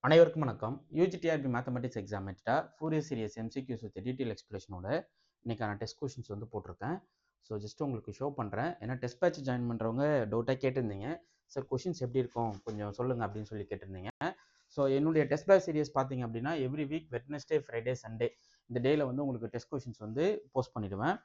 அனைவருக்கும் வணக்கம். UG TRB mathematics exam எடுத்தா Fourier series MCQs with detail எக்ஸ்பிளேஷனோட இன்னைக்கான டெஸ்ட் கொஷின்ஸ் வந்து போட்டிருக்கேன். ஸோ ஜஸ்ட் உங்களுக்கு ஷோ பண்ணுறேன். ஏன்னா டெஸ்ட் பேட்ச் ஜாயின் பண்ணுறவங்க டவுட்டாக கேட்டிருந்தீங்க. சார் கொஷின்ஸ் எப்படி இருக்கும் கொஞ்சம் சொல்லுங்கள் அப்படின்னு சொல்லி கேட்டிருந்தீங்க. ஸோ என்னுடைய டெஸ்ட் பேட்ச் சீரிஸ் பார்த்தீங்க அப்படின்னா every week Wednesday, Friday, Sunday இந்த டேயில் வந்து உங்களுக்கு டெஸ்ட் கொஷின்ஸ் வந்து போஸ்ட் பண்ணிவிடுவேன்.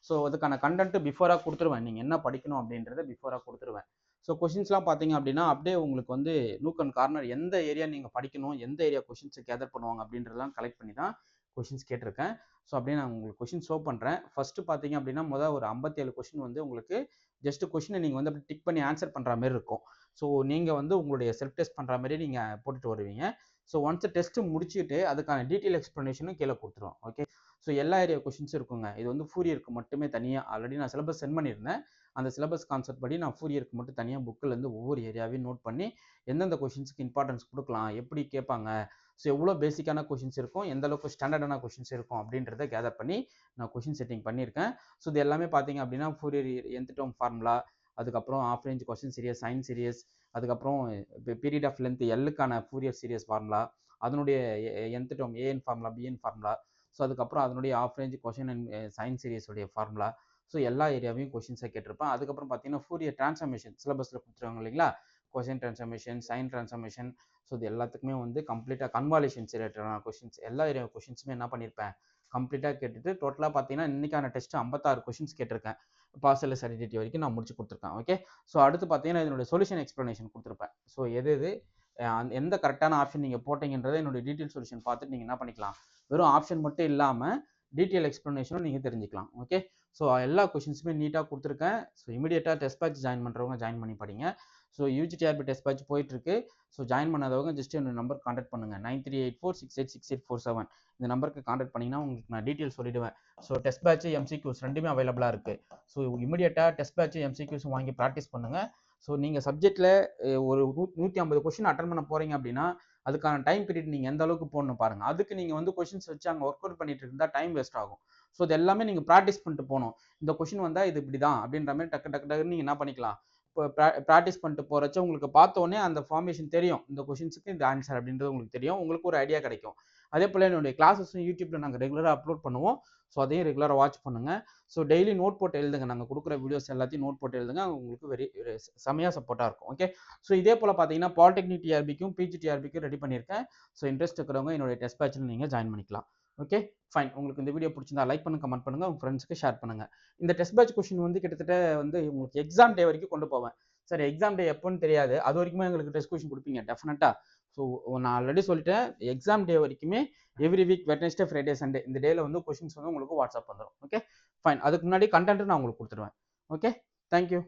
ஸோ அதுக்கான கண்டென்ட் பிஃபோராக கொடுத்துருவேன். நீங்கள் என்ன படிக்கணும் அப்படின்றத பிஃபோராக கொடுத்துருவேன். ஸோ கொஷின்ஸ்லாம் பார்த்தீங்க அப்படின்னா அப்படியே உங்களுக்கு வந்து நூக் அண்ட் கார்னர் எந்த ஏரியா நீங்கள் படிக்கணும், எந்த ஏரியா கொஷின்ஸ் கேதர் பண்ணுவாங்க அப்படின்றதெல்லாம் கலெக்ட் பண்ணி தான் கொஷின்ஸ் கேட்டிருக்கேன். ஸோ அப்படியே நான் உங்களுக்கு கொஷின் ஷோ பண்ணுறேன். ஃபர்ஸ்ட் பார்த்தீங்க அப்படின்னா ஒரு 57 கொஷின் வந்து உங்களுக்கு ஜஸ்ட் கொஷினை நீங்கள் வந்து அப்படி டிக் பண்ணி ஆன்சர் பண்ணுற மாதிரி இருக்கும். ஸோ நீங்கள் வந்து உங்களுடைய செல்ஃப் டெஸ்ட் பண்ணுற மாதிரி நீங்கள் போட்டுட்டு வருவீங்க. ஸோ ஒன்ஸ் டெஸ்ட்டு முடிச்சுட்டு அதுக்கான டீட்டெயில் எக்ஸ்ப்ளனேஷனும் கீழே கொடுத்துருவோம். ஓகே, ஸோ எல்லா ஏரியா கொஷின்ஸும் இருக்குங்க. இது வந்து ஃபூரியருக்கு மட்டுமே தனியாக ஆல்ரெடி நான் சிலபஸ் சென்ட் பண்ணியிருந்தேன். அந்த சிலபஸ் கான்செப்ட் படி நான் ஃபூரியருக்கு மட்டும் தனியாக புக்கிலேருந்து ஒவ்வொரு ஏரியாவையும் நோட் பண்ணி எந்தெந்த கொஷின்ஸுக்கு இம்பார்ட்டன்ஸ் கொடுக்கலாம், எப்படி கேட்பாங்க, ஸோ எவ்வளோ பேசிக்கான கொஷின்ஸ் இருக்கும், எந்த அளவுக்கு ஸ்டாண்டர்டான கொஷின்ஸ் இருக்கும் அப்படின்றத கேதர் பண்ணி நான் கொஷின் செட்டிங் பண்ணியிருக்கேன். ஸோ இது எல்லாமே பார்த்தீங்க அப்படின்னா ஃபூரியர் nth டேர்ம் ஃபார்முலா, அதுக்கப்புறம் half range cosine series, sine series, அதுக்கப்புறம் பீரியட் ஆஃப் லென்த் எல்லுக்கான ஃபூரியர் சீரியஸ் ஃபார்முலா, அதனுடைய nth term a n formula, b n formula, so அதுக்கப்புறம் அதனுடைய half range cosine and sine சீரியஸுடைய ஃபார்முலா, ஸோ எல்லா ஏரியாவையும் கொஷின்ஸாக கேட்டிருப்பேன். அதுக்கப்புறம் பார்த்தீங்கன்னா ஃபூரியர் டிரான்ஸ்ஃபர்மேஷன் சிலபஸில் கொடுத்துருவாங்க இல்லைங்களா, question transformation, sine transformation, so இது எல்லாத்துக்குமே வந்து கம்ப்ளீட்டாக கன்வால்யூஷன்ஸ் ரிலேட்டடான கொஷின்ஸ் எல்லா ஏரியா கொஷின்ஸுமே என்ன பண்ணியிருப்பேன் கம்ப்ளீட்டாக கேட்டுட்டு டோட்டலாக பார்த்தீங்கன்னா இன்னைக்கான டெஸ்ட் 56 கொஷின்ஸ் கேட்டிருக்கேன். பார்சல் சர்டிஃபிகேட் வரைக்கும் நான் முடிச்சு கொடுத்துருக்கேன். ஓகே, ஸோ அடுத்து பார்த்தீங்கன்னா இதனுடைய சொல்யூஷன் எக்ஸ்ப்ளனேஷன் கொடுத்துருப்பேன். ஸோ எது எந்த கரெக்டான ஆப்ஷன் நீங்கள் போட்டீங்கன்றதை என்னுடைய டீட்டெயில் சொல்யூஷன் பார்த்துட்டு நீங்கள் என்ன பண்ணிக்கலாம், வெறும் ஆப்ஷன் மட்டும் இல்லாமல் டீட்டெயில் எக்ஸ்ப்ளனேஷனும் நீங்கள் தெரிஞ்சுக்கலாம். ஓகே, ஸோ எல்லா கொஷின்ஸுமே நீட்டாக கொடுத்துருக்கேன். ஸோ இமீடியட்டாக டெஸ்ட் பேட்ச் ஜாயின் பண்ணுறவங்க ஜாயின் பண்ணி படிங்க. ஸோ யூஜிடிஆர்பி டெஸ்ட் பேட்ச் போயிட்டுருக்கு. ஸோ ஜாயின் பண்ணாதவங்க ஜஸ்ட் என்னோட நம்பர் கான்டாக்ட் பண்ணுங்கள். 9384686847 இந்த நம்பருக்கு கான்டாக்ட் பண்ணிங்கன்னா உங்களுக்கு நான் டீட்டெயில் சொல்லிவிடுவேன். ஸோ டெஸ்ட் பேட்ச் எம்சிக்யூஸ் ரெண்டுமே அவைலபிளாக இருக்குது. ஸோ இமீடியட்டாக டெஸ்ட் பேட்ச் எம்சிக்யூஸ் வாங்கி ப்ராக்டிஸ் பண்ணுங்கள். ஸோ நீங்கள் சப்ஜெக்ட்டில் ஒரு 150 கொஷின் அட்டன் பண்ண போகிறீங்க அப்படின்னா அதுக்கான டைம் பீரியட் நீங்கள் எந்த அளவுக்கு போடணும் பாருங்க. அதுக்கு நீங்கள் வந்து கொஷின்ஸ் வச்சு அங்கே ஒர்க் அவுட் பண்ணிட்டு இருந்தால் டைம் வேஸ்ட் ஆகும். ஸோ இது எல்லாமே நீங்கள் ப்ராக்டிஸ் பண்ணிட்டு போகணும். இந்த கொஷின் வந்தால் இது இப்படி தான் அப்படின்ற மாதிரி டக்கு நீங்கள் என்ன பண்ணிக்கலாம், இப்போ ப்ராக்டிஸ் பண்ணிட்டு போகிறச்ச உங்களுக்கு பார்த்தோன்னே அந்த ஃபார்மேஷன் தெரியும், இந்த கொஷின்ஸுக்கு இந்த ஆன்சர் அப்படின்றது உங்களுக்கு தெரியும், உங்களுக்கு ஒரு ஐடியா கிடைக்கும். அதே போல் என்னுடைய கிளாஸஸும் யூடியூப்ல நாங்கள் ரெகுலராக அப்லோட் பண்ணுவோம். ஸோ அதையும் ரெகுலராக வாட்ச் பண்ணுங்கள். ஸோ டெய்லி நோட் போட்டு எழுதுங்க. நாங்கள் கொடுக்குற வீடியோஸ் எல்லாத்தையும் நோட் போட்டு எழுதுங்க. உங்களுக்கு செமையாக சப்போர்ட்டாக இருக்கும். ஓகே, ஸோ இதே போல் பார்த்தீங்கன்னா பாலிடெக்னிக் டிஆர்பிக்கும் பிஜிடிஆர்பிக்கும் ரெடி பண்ணியிருக்கேன். ஸோ இன்ட்ரெஸ்ட் இருக்கிறவங்க என்னுடைய டெஸ்ட் பேட்சில் நீங்கள் ஜாயின் பண்ணிக்கலாம். Okay fine. உங்களுக்கு இந்த வீடியோ பிடிச்சிருந்தா லைக் பண்ணுங்க, கமெண்ட் பண்ணுங்க, உங்கள் ஃப்ரெண்ட்ஸ்க்கு ஷேர் பண்ணுங்க. இந்த டெஸ்ட் பேட்ச் கொஸ்டின் வந்து கிட்டத்தட்ட வந்து உங்களுக்கு எக்ஸாம் டே வரைக்கும் கொண்டு போவேன். சார் எக்ஸாம் டே எப்போன்னு தெரியாது, அது வரைக்குமே எங்களுக்கு டெஸ்ட் கொஸ்டின் கொடுப்பீங்க டெஃபினட்டாக. ஸோ நான் ஆல்ரெடி சொல்லிட்டேன், எக்ஸாம் டே வரைக்குமே every week Wednesday, Friday, Sunday இந்த டேல வந்து கொஸ்டின்ஸ் வந்து உங்களுக்கு வாட்ஸ்அப் வந்துடும். Okay fine. அதுக்கு முன்னாடி கண்டென்ட் நான் உங்களுக்கு கொடுத்துருவேன். Okay, thank you.